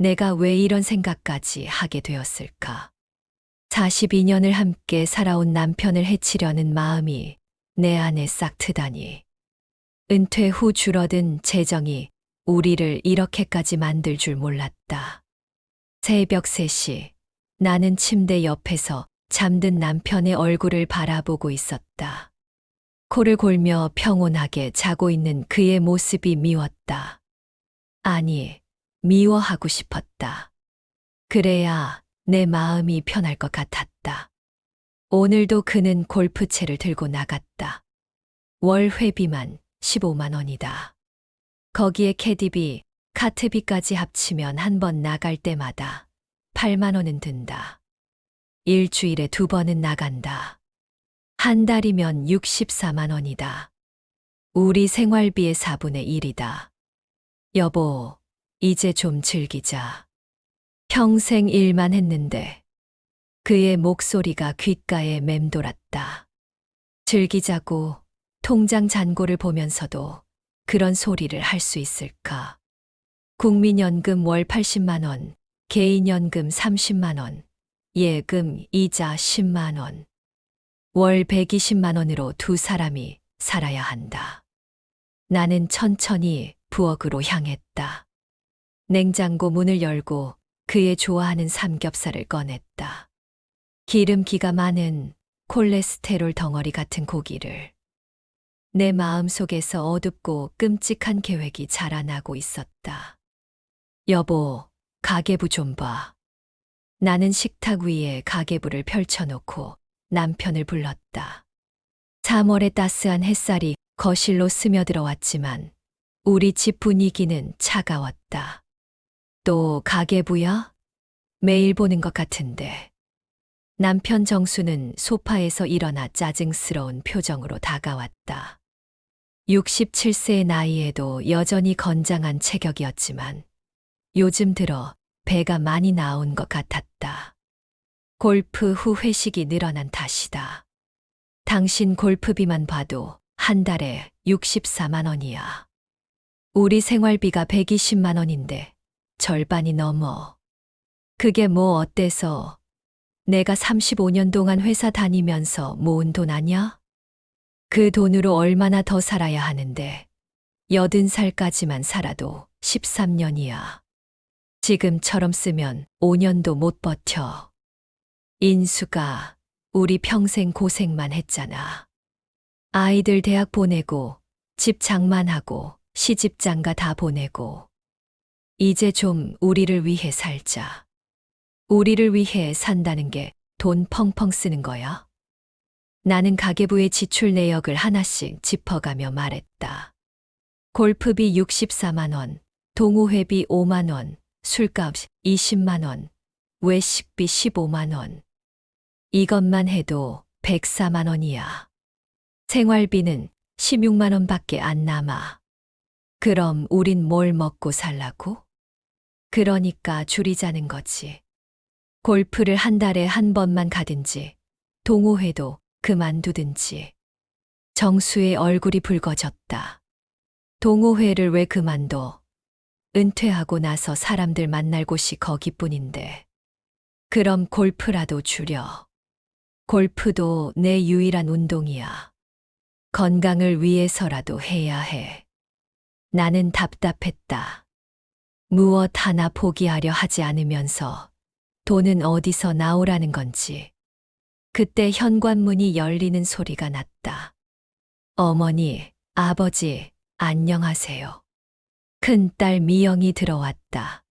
내가 왜 이런 생각까지 하게 되었을까? 42년을 함께 살아온 남편을 해치려는 마음이 내 안에 싹 트다니. 은퇴 후 줄어든 재정이 우리를 이렇게까지 만들 줄 몰랐다. 새벽 3시, 나는 침대 옆에서 잠든 남편의 얼굴을 바라보고 있었다. 코를 골며 평온하게 자고 있는 그의 모습이 미웠다. 아니, 미워하고 싶었다. 그래야 내 마음이 편할 것 같았다. 오늘도 그는 골프채를 들고 나갔다. 월 회비만 15만 원이다. 거기에 캐디비, 카트비까지 합치면 한 번 나갈 때마다 8만 원은 든다. 일주일에 2번은 나간다. 한 달이면 64만 원이다. 우리 생활비의 4분의 1이다. 여보, 이제 좀 즐기자. 평생 일만 했는데. 그의 목소리가 귓가에 맴돌았다. 즐기자고 통장 잔고를 보면서도 그런 소리를 할 수 있을까? 국민연금 월 80만 원, 개인연금 30만 원, 예금, 이자 10만 원. 월 120만 원으로 2사람이 살아야 한다. 나는 천천히 부엌으로 향했다. 냉장고 문을 열고 그의 좋아하는 삼겹살을 꺼냈다. 기름기가 많은 콜레스테롤 덩어리 같은 고기를. 내 마음속에서 어둡고 끔찍한 계획이 자라나고 있었다. 여보, 가계부 좀 봐. 나는 식탁 위에 가계부를 펼쳐놓고 남편을 불렀다. 3월의 따스한 햇살이 거실로 스며들어왔지만 우리 집 분위기는 차가웠다. 또 가계부야? 매일 보는 것 같은데. 남편 정수는 소파에서 일어나 짜증스러운 표정으로 다가왔다. 67세의 나이에도 여전히 건장한 체격이었지만 요즘 들어 배가 많이 나온 것 같았다. 골프 후 회식이 늘어난 탓이다. 당신 골프비만 봐도 한 달에 64만 원이야. 우리 생활비가 120만 원인데 절반이 넘어. 그게 뭐 어때서? 내가 35년 동안 회사 다니면서 모은 돈 아냐? 그 돈으로 얼마나 더 살아야 하는데 80살까지만 살아도 13년이야. 지금처럼 쓰면 5년도 못 버텨. 인수가 우리 평생 고생만 했잖아. 아이들 대학 보내고 집 장만하고 시집 장가 다 보내고 이제 좀 우리를 위해 살자. 우리를 위해 산다는 게 돈 펑펑 쓰는 거야? 나는 가계부의 지출 내역을 하나씩 짚어가며 말했다. 골프비 64만 원, 동호회비 5만 원, 술값 20만 원, 외식비 15만 원. 이것만 해도 104만 원이야. 생활비는 16만 원밖에 안 남아. 그럼 우린 뭘 먹고 살라고? 그러니까 줄이자는 거지. 골프를 한 달에 한 번만 가든지, 동호회도 그만두든지. 정수의 얼굴이 붉어졌다. 동호회를 왜 그만둬? 은퇴하고 나서 사람들 만날 곳이 거기뿐인데. 그럼 골프라도 줄여. 골프도 내 유일한 운동이야. 건강을 위해서라도 해야 해. 나는 답답했다. 무엇 하나 포기하려 하지 않으면서 돈은 어디서 나오라는 건지. 그때 현관문이 열리는 소리가 났다. 어머니, 아버지, 안녕하세요. 큰딸 미영이 들어왔다.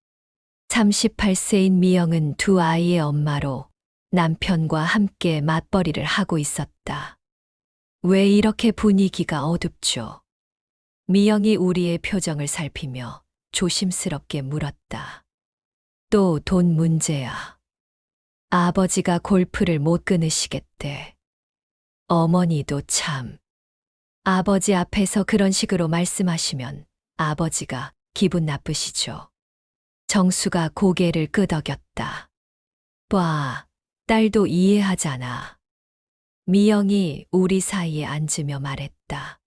38세인 미영은 2아이의 엄마로 남편과 함께 맞벌이를 하고 있었다. 왜 이렇게 분위기가 어둡죠? 미영이 우리의 표정을 살피며 조심스럽게 물었다. 또 돈 문제야. 아버지가 골프를 못 끊으시겠대. 어머니도 참. 아버지 앞에서 그런 식으로 말씀하시면 아버지가 기분 나쁘시죠. 정수가 고개를 끄덕였다. 봐, 딸도 이해하잖아. 미영이 우리 사이에 앉으며 말했다.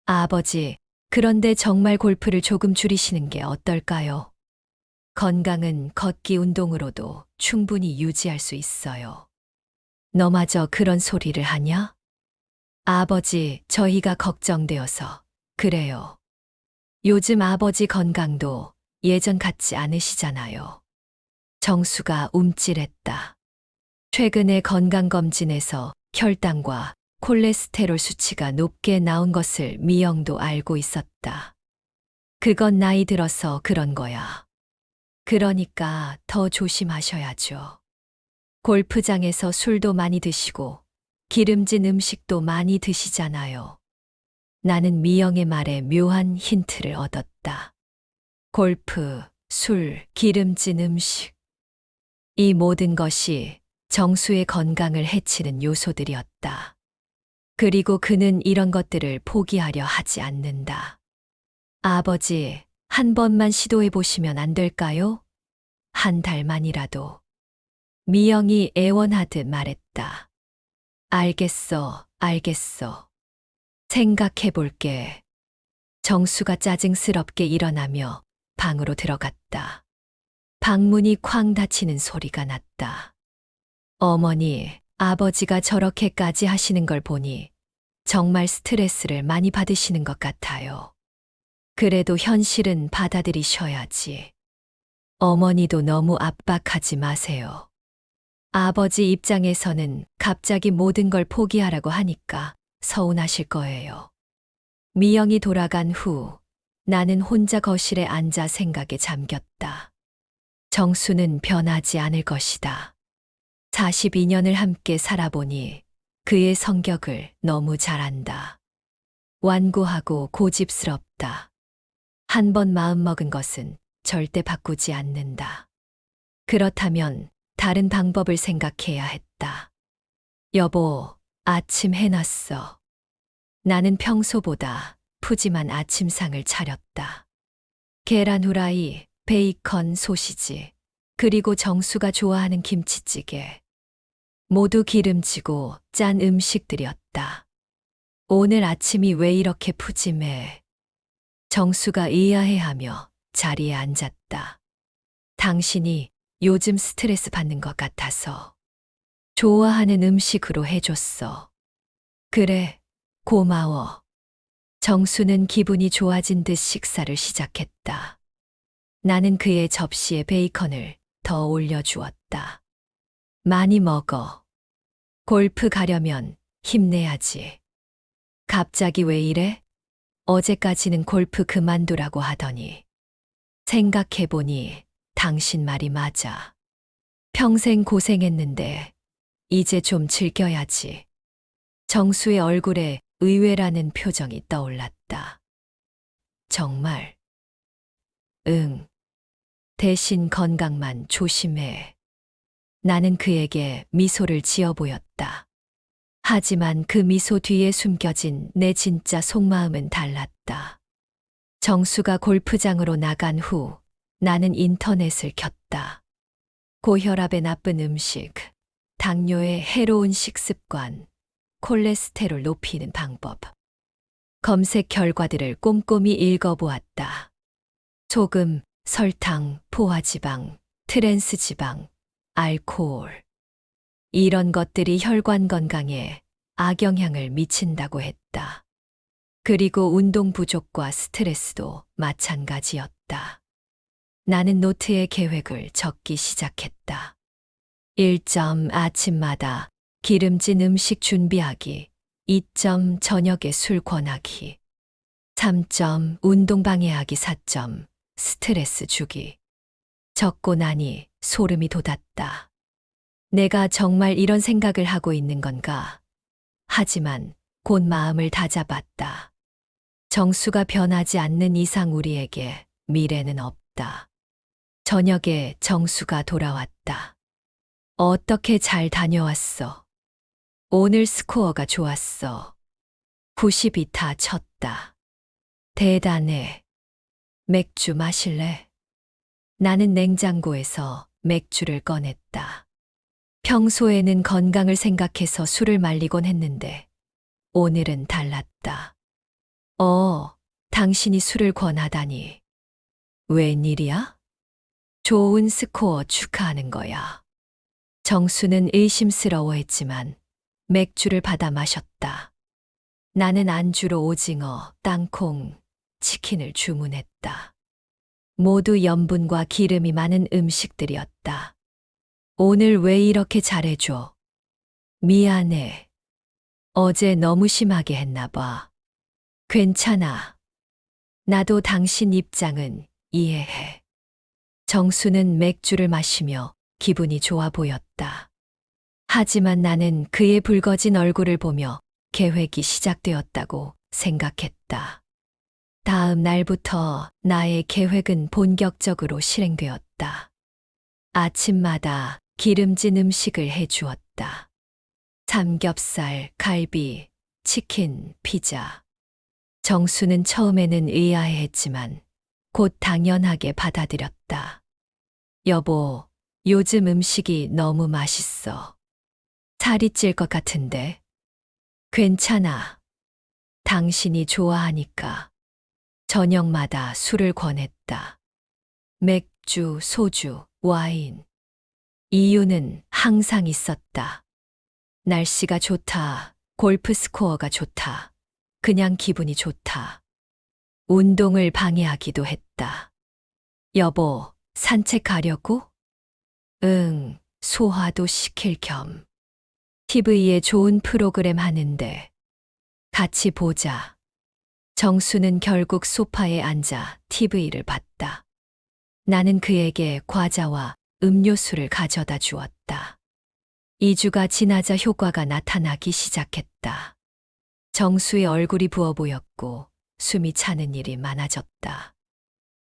아버지, 그런데 정말 골프를 조금 줄이시는 게 어떨까요? 건강은 걷기 운동으로도 충분히 유지할 수 있어요. 너마저 그런 소리를 하냐? 아버지, 저희가 걱정되어서 그래요. 요즘 아버지 건강도 예전 같지 않으시잖아요. 정수가 움찔했다. 최근에 건강검진에서 혈당과 콜레스테롤 수치가 높게 나온 것을 미영도 알고 있었다. 그건 나이 들어서 그런 거야. 그러니까 더 조심하셔야죠. 골프장에서 술도 많이 드시고 기름진 음식도 많이 드시잖아요. 나는 미영의 말에 묘한 힌트를 얻었다. 골프, 술, 기름진 음식. 이 모든 것이 정수의 건강을 해치는 요소들이었다. 그리고 그는 이런 것들을 포기하려 하지 않는다. 아버지, 한 번만 시도해 보시면 안 될까요? 한 달만이라도. 미영이 애원하듯 말했다. 알겠어, 알겠어. 생각해 볼게. 정수가 짜증스럽게 일어나며 방으로 들어갔다. 방문이 쾅 닫히는 소리가 났다. 어머니, 아버지가 저렇게까지 하시는 걸 보니 정말 스트레스를 많이 받으시는 것 같아요. 그래도 현실은 받아들이셔야지. 어머니도 너무 압박하지 마세요. 아버지 입장에서는 갑자기 모든 걸 포기하라고 하니까 서운하실 거예요. 미영이 돌아간 후 나는 혼자 거실에 앉아 생각에 잠겼다. 정수는 변하지 않을 것이다. 42년을 함께 살아보니 그의 성격을 너무 잘 안다. 완고하고 고집스럽다. 한 번 마음먹은 것은 절대 바꾸지 않는다. 그렇다면 다른 방법을 생각해야 했다. 여보, 아침 해놨어. 나는 평소보다 푸짐한 아침상을 차렸다. 계란 후라이, 베이컨, 소시지, 그리고 정수가 좋아하는 김치찌개. 모두 기름지고 짠 음식들이었다. 오늘 아침이 왜 이렇게 푸짐해? 정수가 의아해하며 자리에 앉았다. 당신이 요즘 스트레스 받는 것 같아서 좋아하는 음식으로 해줬어. 그래, 고마워. 정수는 기분이 좋아진 듯 식사를 시작했다. 나는 그의 접시에 베이컨을 더 올려주었다. 많이 먹어. 골프 가려면 힘내야지. 갑자기 왜 이래? 어제까지는 골프 그만두라고 하더니. 생각해보니 당신 말이 맞아. 평생 고생했는데 이제 좀 즐겨야지. 정수의 얼굴에 의외라는 표정이 떠올랐다. 정말? 응. 대신 건강만 조심해. 나는 그에게 미소를 지어 보였다. 하지만 그 미소 뒤에 숨겨진 내 진짜 속마음은 달랐다. 정수가 골프장으로 나간 후 나는 인터넷을 켰다. 고혈압의 나쁜 음식, 당뇨의 해로운 식습관, 콜레스테롤 높이는 방법. 검색 결과들을 꼼꼼히 읽어보았다. 소금, 설탕, 포화지방, 트랜스지방, 알코올. 이런 것들이 혈관 건강에 악영향을 미친다고 했다. 그리고 운동 부족과 스트레스도 마찬가지였다. 나는 노트에 계획을 적기 시작했다. 1점 아침마다 기름진 음식 준비하기, 2점 저녁에 술 권하기, 3점 운동 방해하기, 4점 스트레스 주기. 적고 나니 소름이 돋았다. 내가 정말 이런 생각을 하고 있는 건가? 하지만 곧 마음을 다잡았다. 정수가 변하지 않는 이상 우리에게 미래는 없다. 저녁에 정수가 돌아왔다. 어떻게 잘 다녀왔어? 오늘 스코어가 좋았어. 92타 쳤다. 대단해. 맥주 마실래? 나는 냉장고에서 맥주를 꺼냈다. 평소에는 건강을 생각해서 술을 말리곤 했는데 오늘은 달랐다. 당신이 술을 권하다니. 웬일이야? 좋은 스코어 축하하는 거야. 정수는 의심스러워했지만 맥주를 받아 마셨다. 나는 안주로 오징어, 땅콩, 치킨을 주문했다. 모두 염분과 기름이 많은 음식들이었다. 오늘 왜 이렇게 잘해줘? 미안해. 어제 너무 심하게 했나 봐. 괜찮아. 나도 당신 입장은 이해해. 정수는 맥주를 마시며 기분이 좋아 보였다. 하지만 나는 그의 붉어진 얼굴을 보며 계획이 시작되었다고 생각했다. 다음 날부터 나의 계획은 본격적으로 실행되었다. 아침마다 기름진 음식을 해주었다. 삼겹살, 갈비, 치킨, 피자. 정수는 처음에는 의아해했지만 곧 당연하게 받아들였다. 여보, 요즘 음식이 너무 맛있어. 살이 찔 것 같은데. 괜찮아. 당신이 좋아하니까. 저녁마다 술을 권했다. 맥주, 소주, 와인. 이유는 항상 있었다. 날씨가 좋다. 골프 스코어가 좋다. 그냥 기분이 좋다. 운동을 방해하기도 했다. 여보, 산책하려고? 응, 소화도 시킬 겸. TV에 좋은 프로그램 하는데 같이 보자. 정수는 결국 소파에 앉아 TV를 봤다. 나는 그에게 과자와 음료수를 가져다 주었다. 2주가 지나자 효과가 나타나기 시작했다. 정수의 얼굴이 부어 보였고 숨이 차는 일이 많아졌다.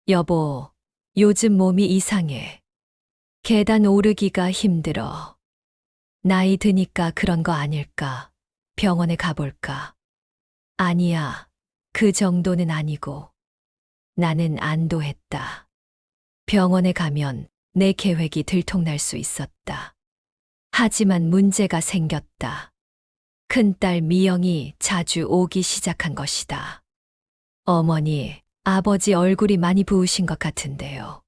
여보, 요즘 몸이 이상해. 계단 오르기가 힘들어. 나이 드니까 그런 거 아닐까? 병원에 가볼까? 아니야, 그 정도는 아니고. 나는 안도했다. 병원에 가면 내 계획이 들통날 수 있었다. 하지만 문제가 생겼다. 큰딸 미영이 자주 오기 시작한 것이다. 어머니, 아버지 얼굴이 많이 부으신 것 같은데요.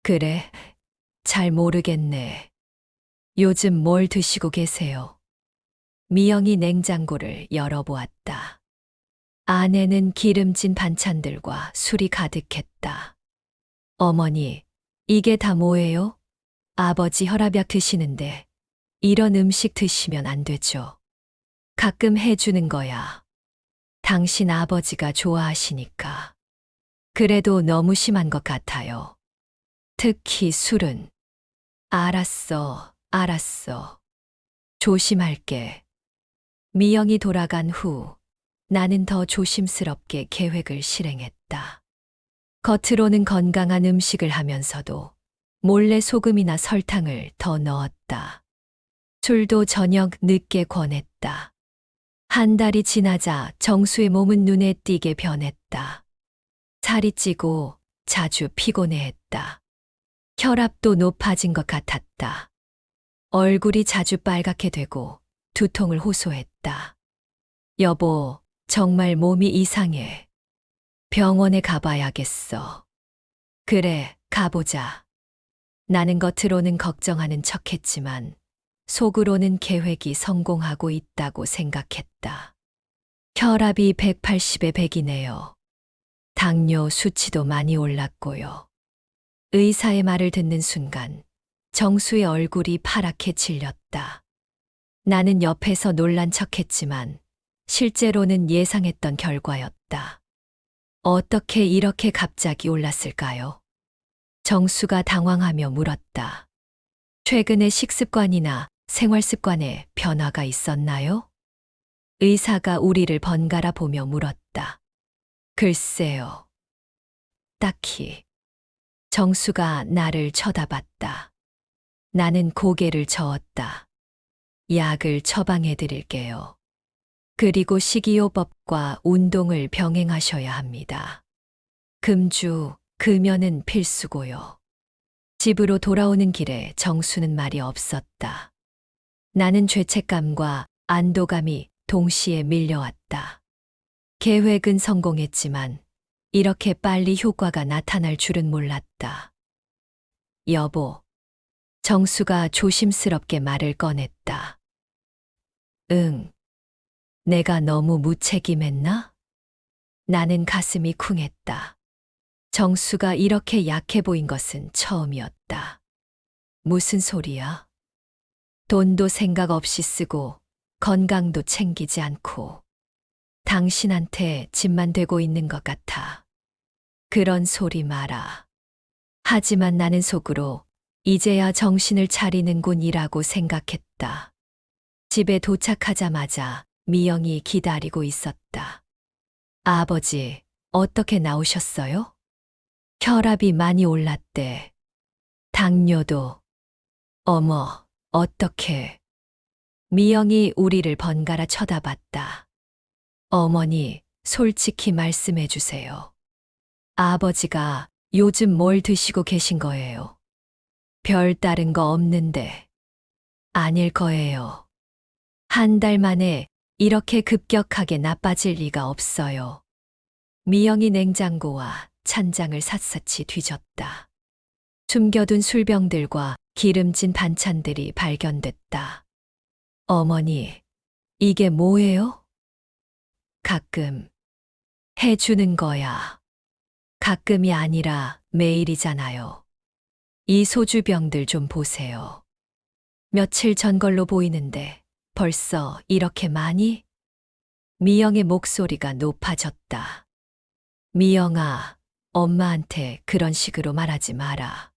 그래, 잘 모르겠네. 요즘 뭘 드시고 계세요? 미영이 냉장고를 열어보았다. 안에는 기름진 반찬들과 술이 가득했다. 어머니, 이게 다 뭐예요? 아버지 혈압약 드시는데 이런 음식 드시면 안 되죠. 가끔 해주는 거야. 당신 아버지가 좋아하시니까. 그래도 너무 심한 것 같아요. 특히 술은. 알았어, 알았어. 조심할게. 미영이 돌아간 후 나는 더 조심스럽게 계획을 실행했다. 겉으로는 건강한 음식을 하면서도 몰래 소금이나 설탕을 더 넣었다. 술도 저녁 늦게 권했다. 한 달이 지나자 정수의 몸은 눈에 띄게 변했다. 살이 찌고 자주 피곤해했다. 혈압도 높아진 것 같았다. 얼굴이 자주 빨갛게 되고 두통을 호소했다. 여보, 정말 몸이 이상해. 병원에 가봐야겠어. 그래, 가보자. 나는 겉으로는 걱정하는 척했지만 속으로는 계획이 성공하고 있다고 생각했다. 혈압이 180에 100이네요. 당뇨 수치도 많이 올랐고요. 의사의 말을 듣는 순간 정수의 얼굴이 파랗게 질렸다. 나는 옆에서 놀란 척했지만 실제로는 예상했던 결과였다. 어떻게 이렇게 갑자기 올랐을까요? 정수가 당황하며 물었다. 최근에 식습관이나 생활 습관에 변화가 있었나요? 의사가 우리를 번갈아 보며 물었다. 글쎄요. 딱히. 정수가 나를 쳐다봤다. 나는 고개를 저었다. 약을 처방해 드릴게요. 그리고 식이요법과 운동을 병행하셔야 합니다. 금주, 금연은 필수고요. 집으로 돌아오는 길에 정수는 말이 없었다. 나는 죄책감과 안도감이 동시에 밀려왔다. 계획은 성공했지만 이렇게 빨리 효과가 나타날 줄은 몰랐다. 여보. 정수가 조심스럽게 말을 꺼냈다. 응. 내가 너무 무책임했나? 나는 가슴이 쿵했다. 정수가 이렇게 약해 보인 것은 처음이었다. 무슨 소리야? 돈도 생각 없이 쓰고 건강도 챙기지 않고 당신한테 집만 되고 있는 것 같아. 그런 소리 마라. 하지만 나는 속으로 이제야 정신을 차리는군이라고 생각했다. 집에 도착하자마자 미영이 기다리고 있었다. 아버지, 어떻게 나오셨어요? 혈압이 많이 올랐대. 당뇨도. 어머, 어떻게. 미영이 우리를 번갈아 쳐다봤다. 어머니, 솔직히 말씀해 주세요. 아버지가 요즘 뭘 드시고 계신 거예요? 별 다른 거 없는데. 아닐 거예요. 한 달 만에 이렇게 급격하게 나빠질 리가 없어요. 미영이 냉장고와 찬장을 샅샅이 뒤졌다. 숨겨둔 술병들과 기름진 반찬들이 발견됐다. 어머니, 이게 뭐예요? 가끔 해주는 거야. 가끔이 아니라 매일이잖아요. 이 소주병들 좀 보세요. 며칠 전 걸로 보이는데 벌써 이렇게 많이? 미영의 목소리가 높아졌다. 미영아, 엄마한테 그런 식으로 말하지 마라.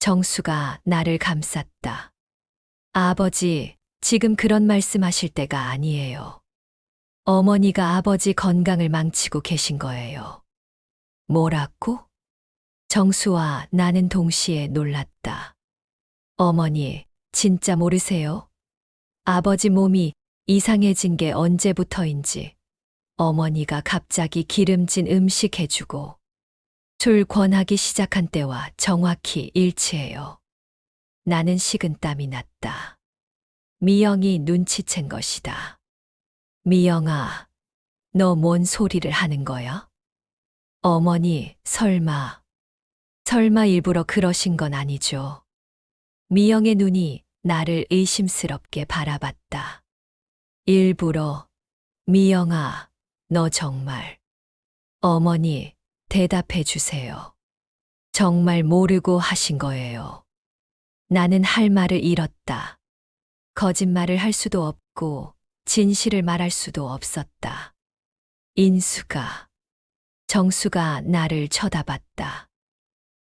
정수가 나를 감쌌다. 아버지, 지금 그런 말씀하실 때가 아니에요. 어머니가 아버지 건강을 망치고 계신 거예요. 뭐라고? 정수와 나는 동시에 놀랐다. 어머니, 진짜 모르세요? 아버지 몸이 이상해진 게 언제부터인지 어머니가 갑자기 기름진 음식 해주고 술 권하기 시작한 때와 정확히 일치해요. 나는 식은땀이 났다. 미영이 눈치챈 것이다. 미영아, 너 뭔 소리를 하는 거야? 어머니, 설마 일부러 그러신 건 아니죠? 미영의 눈이 나를 의심스럽게 바라봤다. 일부러. 미영아, 너 정말. 어머니, 대답해 주세요. 정말 모르고 하신 거예요. 나는 할 말을 잃었다. 거짓말을 할 수도 없고 진실을 말할 수도 없었다. 인수가, 정수가 나를 쳐다봤다.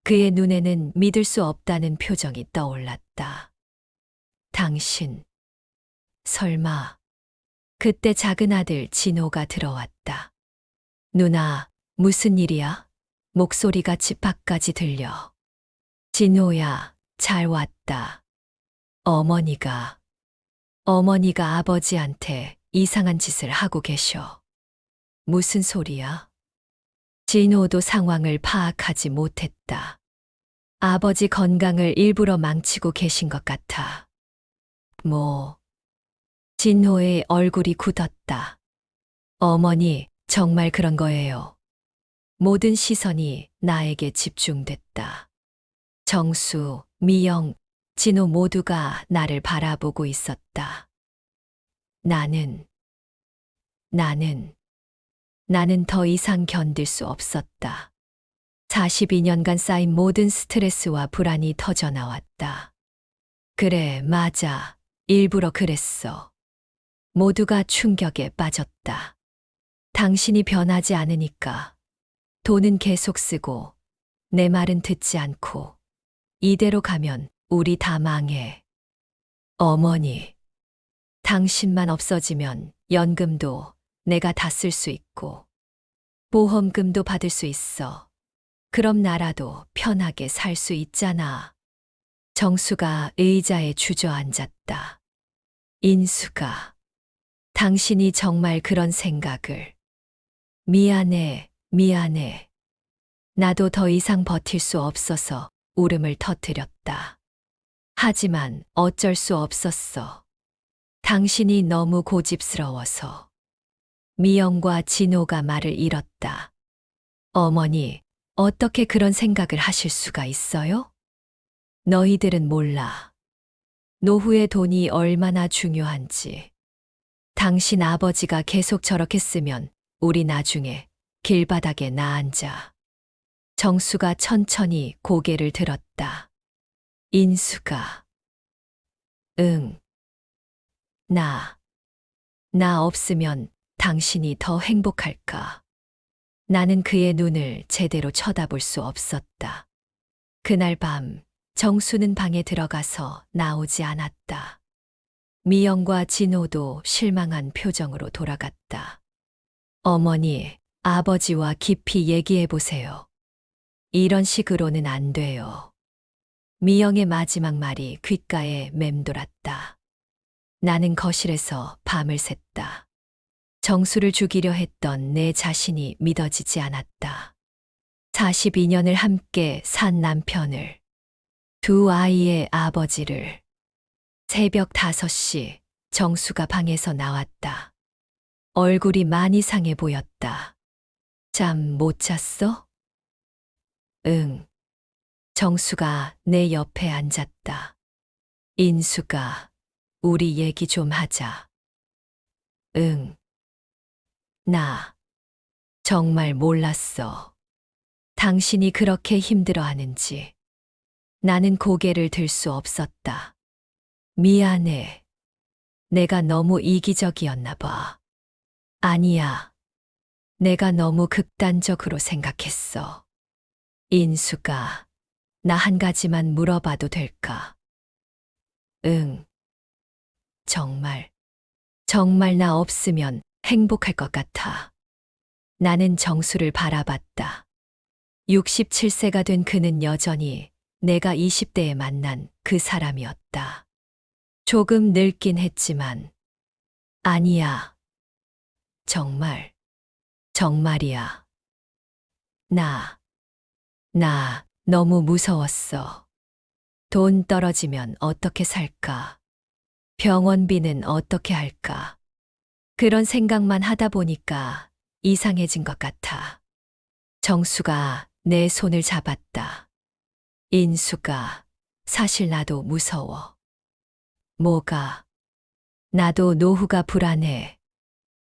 그의 눈에는 믿을 수 없다는 표정이 떠올랐다. 당신, 설마. 그때 작은 아들 진호가 들어왔다. 누나, 무슨 일이야? 목소리가 집 밖까지 들려. 진호야, 잘 왔다. 어머니가 아버지한테 이상한 짓을 하고 계셔. 무슨 소리야? 진호도 상황을 파악하지 못했다. 아버지 건강을 일부러 망치고 계신 것 같아. 뭐. 진호의 얼굴이 굳었다. 어머니, 정말 그런 거예요. 모든 시선이 나에게 집중됐다. 정수, 미영, 진호 모두가 나를 바라보고 있었다. 나는 더 이상 견딜 수 없었다. 42년간 쌓인 모든 스트레스와 불안이 터져 나왔다. 그래, 맞아. 일부러 그랬어. 모두가 충격에 빠졌다. 당신이 변하지 않으니까 돈은 계속 쓰고 내 말은 듣지 않고 이대로 가면 우리 다 망해. 어머니, 당신만 없어지면 연금도 내가 다 쓸 수 있고 보험금도 받을 수 있어. 그럼 나라도 편하게 살 수 있잖아. 정수가 의자에 주저앉았다. 인수가, 당신이 정말 그런 생각을. 미안해. 나도 더 이상 버틸 수 없어서 울음을 터뜨렸다. 하지만 어쩔 수 없었어. 당신이 너무 고집스러워서. 미영과 진호가 말을 잃었다. 어머니, 어떻게 그런 생각을 하실 수가 있어요? 너희들은 몰라. 노후의 돈이 얼마나 중요한지. 당신 아버지가 계속 저렇게 쓰면 우리 나중에 길바닥에 나앉아. 정수가 천천히 고개를 들었다. 인수가, 응, 나 없으면 당신이 더 행복할까? 나는 그의 눈을 제대로 쳐다볼 수 없었다. 그날 밤, 정수는 방에 들어가서 나오지 않았다. 미영과 진호도 실망한 표정으로 돌아갔다. 어머니, 아버지와 깊이 얘기해 보세요. 이런 식으로는 안 돼요. 미영의 마지막 말이 귓가에 맴돌았다. 나는 거실에서 밤을 샜다. 정수를 죽이려 했던 내 자신이 믿어지지 않았다. 42년을 함께 산 남편을, 두 아이의 아버지를. 새벽 5시 정수가 방에서 나왔다. 얼굴이 많이 상해 보였다. 잠 못 잤어? 응. 정수가 내 옆에 앉았다. 인수가, 우리 얘기 좀 하자. 응. 나 정말 몰랐어. 당신이 그렇게 힘들어하는지. 나는 고개를 들 수 없었다. 미안해. 내가 너무 이기적이었나 봐. 아니야. 내가 너무 극단적으로 생각했어. 인수가, 나 한 가지만 물어봐도 될까? 응. 정말 나 없으면 행복할 것 같아. 나는 정수를 바라봤다. 67세가 된 그는 여전히 내가 20대에 만난 그 사람이었다. 조금 늙긴 했지만, 아니야. 정말이야. 나 너무 무서웠어. 돈 떨어지면 어떻게 살까? 병원비는 어떻게 할까? 그런 생각만 하다 보니까 이상해진 것 같아. 정수가 내 손을 잡았다. 인수가, 사실 나도 무서워. 뭐가? 나도 노후가 불안해.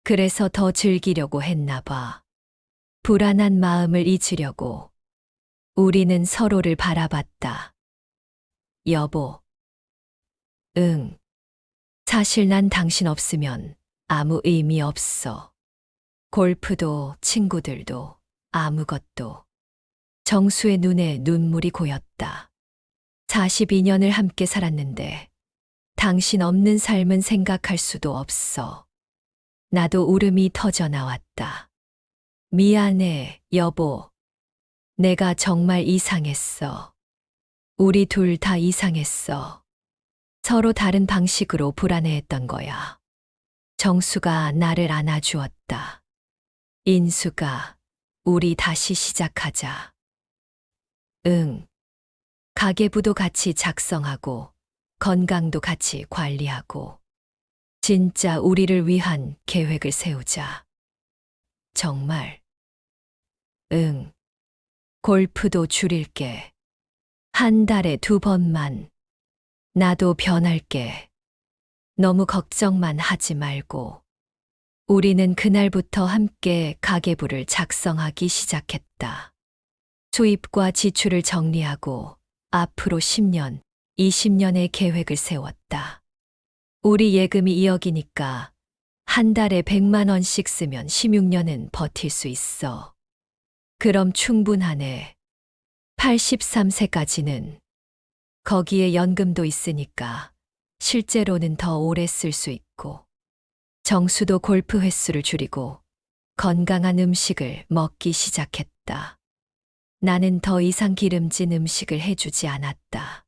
그래서 더 즐기려고 했나 봐. 불안한 마음을 잊으려고. 우리는 서로를 바라봤다. 여보. 응. 사실 난 당신 없으면 아무 의미 없어. 골프도 친구들도 아무것도. 정수의 눈에 눈물이 고였다. 42년을 함께 살았는데 당신 없는 삶은 생각할 수도 없어. 나도 울음이 터져 나왔다. 미안해, 여보. 내가 정말 이상했어. 우리 둘 다 이상했어. 서로 다른 방식으로 불안해했던 거야. 정수가 나를 안아주었다. 인수가, 우리 다시 시작하자. 응. 가계부도 같이 작성하고, 건강도 같이 관리하고, 진짜 우리를 위한 계획을 세우자. 정말. 응. 골프도 줄일게. 한 달에 2번만. 나도 변할게. 너무 걱정만 하지 말고. 우리는 그날부터 함께 가계부를 작성하기 시작했다. 수입과 지출을 정리하고 앞으로 10년, 20년의 계획을 세웠다. 우리 예금이 2억이니까 한 달에 100만 원씩 쓰면 16년은 버틸 수 있어. 그럼 충분하네. 83세까지는. 거기에 연금도 있으니까 실제로는 더 오래 쓸 수 있고. 정수도 골프 횟수를 줄이고 건강한 음식을 먹기 시작했다. 나는 더 이상 기름진 음식을 해주지 않았다.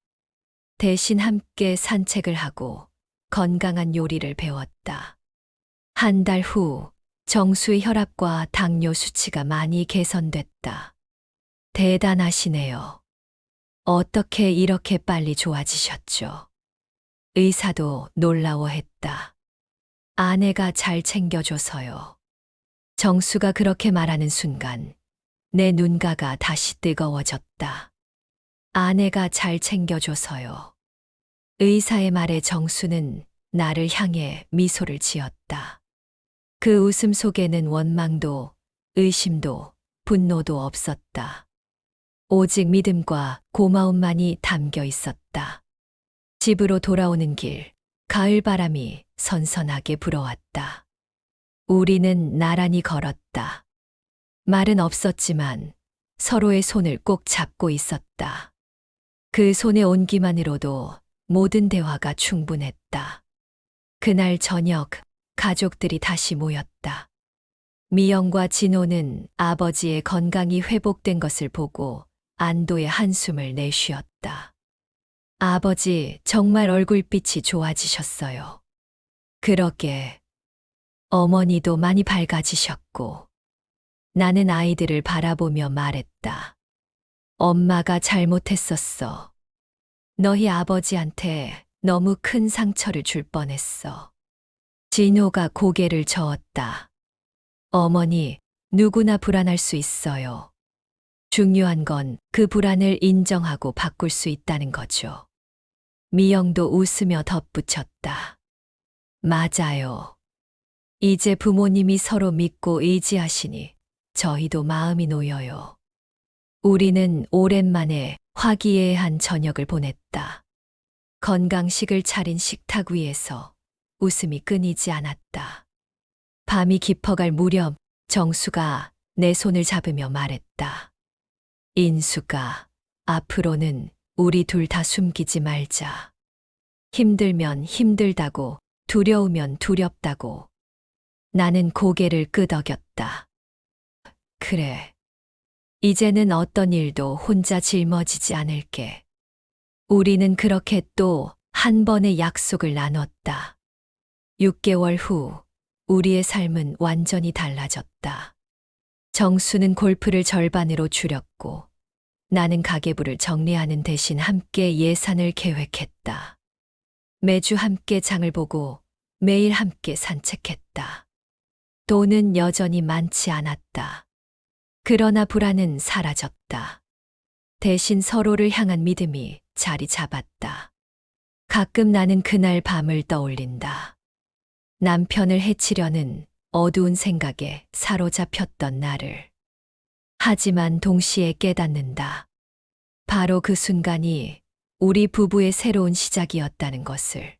대신 함께 산책을 하고 건강한 요리를 배웠다. 한 달 후 정수의 혈압과 당뇨 수치가 많이 개선됐다. 대단하시네요. 어떻게 이렇게 빨리 좋아지셨죠? 의사도 놀라워했다. 아내가 잘 챙겨줘서요. 정수가 그렇게 말하는 순간 내 눈가가 다시 뜨거워졌다. 아내가 잘 챙겨줘서요. 의사의 말에 정수는 나를 향해 미소를 지었다. 그 웃음 속에는 원망도, 의심도, 분노도 없었다. 오직 믿음과 고마움만이 담겨 있었다. 집으로 돌아오는 길, 가을 바람이 선선하게 불어왔다. 우리는 나란히 걸었다. 말은 없었지만 서로의 손을 꼭 잡고 있었다. 그 손의 온기만으로도 모든 대화가 충분했다. 그날 저녁, 가족들이 다시 모였다. 미영과 진호는 아버지의 건강이 회복된 것을 보고 안도의 한숨을 내쉬었다. 아버지, 정말 얼굴빛이 좋아지셨어요. 그러게, 어머니도 많이 밝아지셨고, 나는 아이들을 바라보며 말했다. 엄마가 잘못했었어. 너희 아버지한테 너무 큰 상처를 줄 뻔했어. 진호가 고개를 저었다. 어머니, 누구나 불안할 수 있어요. 중요한 건 그 불안을 인정하고 바꿀 수 있다는 거죠. 미영도 웃으며 덧붙였다. 맞아요. 이제 부모님이 서로 믿고 의지하시니 저희도 마음이 놓여요. 우리는 오랜만에 화기애애한 저녁을 보냈다. 건강식을 차린 식탁 위에서 웃음이 끊이지 않았다. 밤이 깊어갈 무렵 정수가 내 손을 잡으며 말했다. 인수가, 앞으로는 우리 둘 다 숨기지 말자. 힘들면 힘들다고, 두려우면 두렵다고. 나는 고개를 끄덕였다. 그래. 이제는 어떤 일도 혼자 짊어지지 않을게. 우리는 그렇게 또 한 번의 약속을 나눴다. 6개월 후, 우리의 삶은 완전히 달라졌다. 정수는 골프를 절반으로 줄였고, 나는 가계부를 정리하는 대신 함께 예산을 계획했다. 매주 함께 장을 보고 매일 함께 산책했다. 돈은 여전히 많지 않았다. 그러나 불안은 사라졌다. 대신 서로를 향한 믿음이 자리 잡았다. 가끔 나는 그날 밤을 떠올린다. 남편을 해치려는 어두운 생각에 사로잡혔던 나를. 하지만 동시에 깨닫는다. 바로 그 순간이 우리 부부의 새로운 시작이었다는 것을.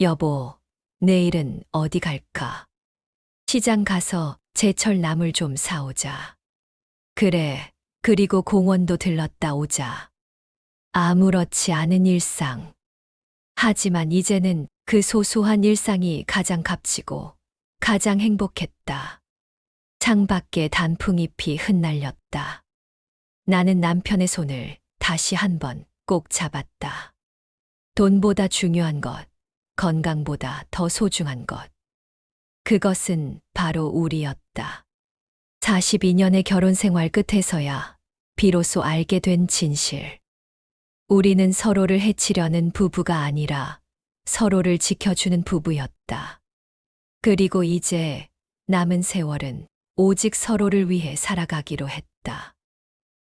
여보, 내일은 어디 갈까? 시장 가서 제철 나물 좀 사오자. 그래, 그리고 공원도 들렀다 오자. 아무렇지 않은 일상. 하지만 이제는 그 소소한 일상이 가장 값지고 가장 행복했다. 창밖에 단풍잎이 흩날렸다. 나는 남편의 손을 다시 한번 꼭 잡았다. 돈보다 중요한 것, 건강보다 더 소중한 것. 그것은 바로 우리였다. 42년의 결혼 생활 끝에서야 비로소 알게 된 진실. 우리는 서로를 해치려는 부부가 아니라 서로를 지켜주는 부부였다. 그리고 이제 남은 세월은 오직 서로를 위해 살아가기로 했다.